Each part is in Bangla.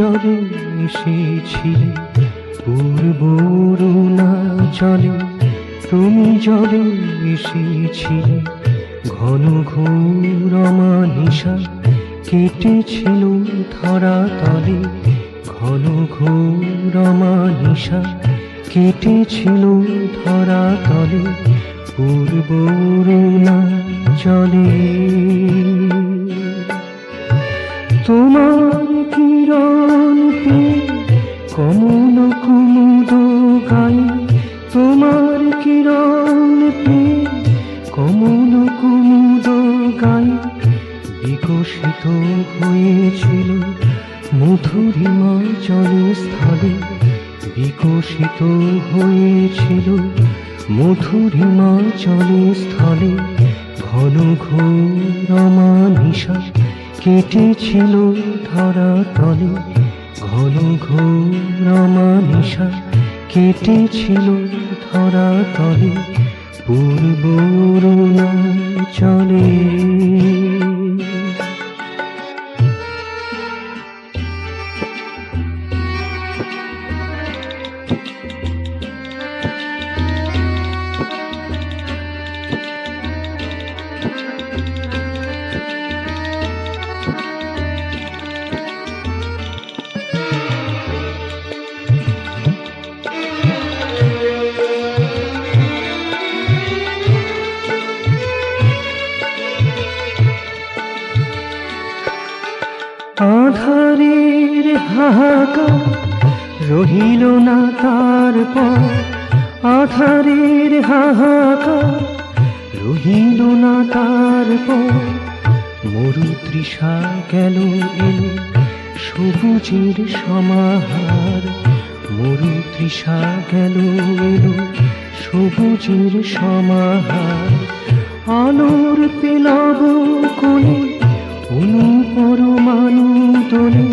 জলে এসেছিলে পূর্ব অরুণাচলে, তুমি জলে এসেছিলে ঘন ঘোর অমানিশা কেটেছিল ধরা তলে, ঘন ঘোর অমানিশা কেটেছিল ধরা তলে পূর্ব অরুণাচলে। তোমার কিরণ পেয়ে কমল কুমুদ গায়ে, তোমার কিরণ পেয়ে কমল কুমুদ গায়ে বিকশিত হয়েছিল মধুরিমা জলস্থলে, বিকশিত হয়েছিল মধুরিমা জলস্থলে ঘন ঘোর অমানিশা কেটেছিল ধরা তলে, ঘন ঘোর অমানিশা কেটেছিল ধরা তলে পূর্ব অরুণাচলে। আধারের হাহাকার রহিল না তারপর, আধারের হাহাকার রহিল না তারপর, মরুতৃষা গেল এলো সবুজের সমাহার, মরুতৃষা গেল এলো সবুজের সমাহার। আলোর পেলাব কোলে অনুপরমাণু দোলে,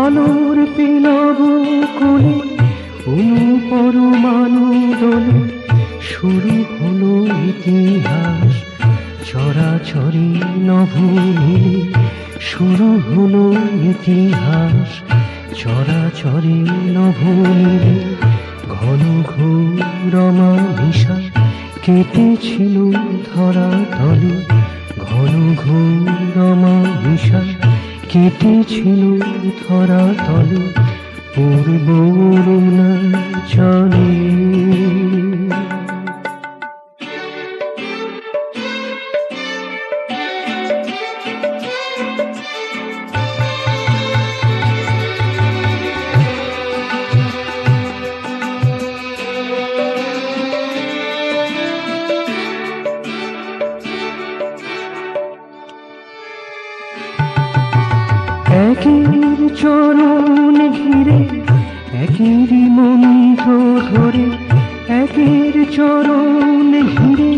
আলোর পেলাব কোলে অনুপরমাণু দোলে শুরু হলো ইতিহাস চরাচরে নভূমিলে, শুরু হলো ইতিহাস চরাচরে নভূমিলে ঘন ঘোর অমানিশা কেটেছিল ধরা তলে, ঘন ঘোর অমানিশা কেটেছিল ধরা তলে পূর্ব অরুণাচলে। একের চরণ ঘিরে একেরই মন্ত্র ধরে, একের চরণ ঘিরে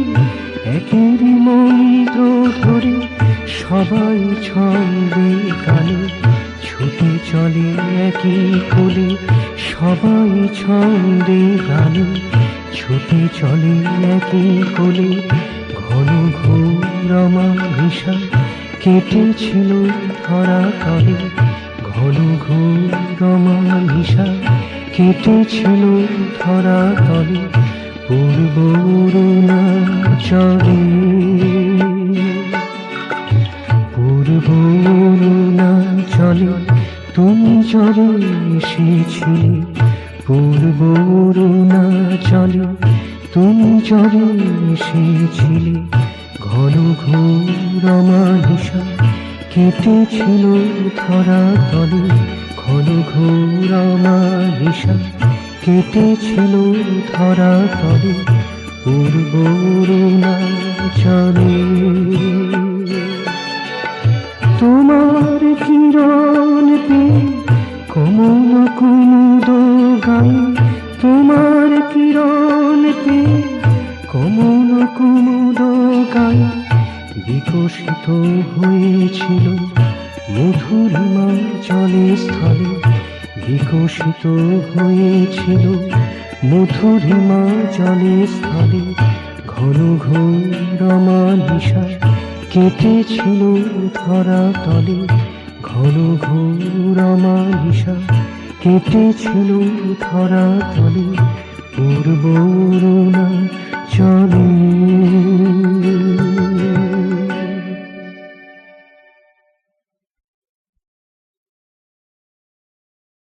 একেরই মন্ত্র ধরে সবাই ছন্দে গানে ছুটে চলে একই কোলে, সবাই ছন্দে গানে ছুটে চলে একই কোলে ঘন ঘোর অমানিশা কেটেছিল ধরা তলে, ঘন ঘোর অমানিশা কেটেছিল ধরা তলে পূর্ব অরুণাচলে, পূর্ব অরুণাচলে তুমি জলে এসেছিলে, পূর্ব অরুণাচলে তুমি জলে এসেছিলে ঘন ঘোর অমানিশা কেটেছিল ধরা তলে, ঘন ঘোর অমানিশা কেটেছিল ধরা তলে পূর্ব অরুণাচলে। তোমার কিরণ পেয়ে কমল কুমুদ গায়ে, তোমার কিরণ পেয়ে কমল কুমুদ গায়ে বিকশিত হয়েছিল মধুরিমা জলস্থলে, বিকশিত হয়েছিল মধুরিমা জলস্থলে ঘন ঘোর অমানিশা কেটেছিল ধরা তলে, ঘন ঘোর অমানিশা কেটেছিল ধরা তলে পূর্ব অরুণা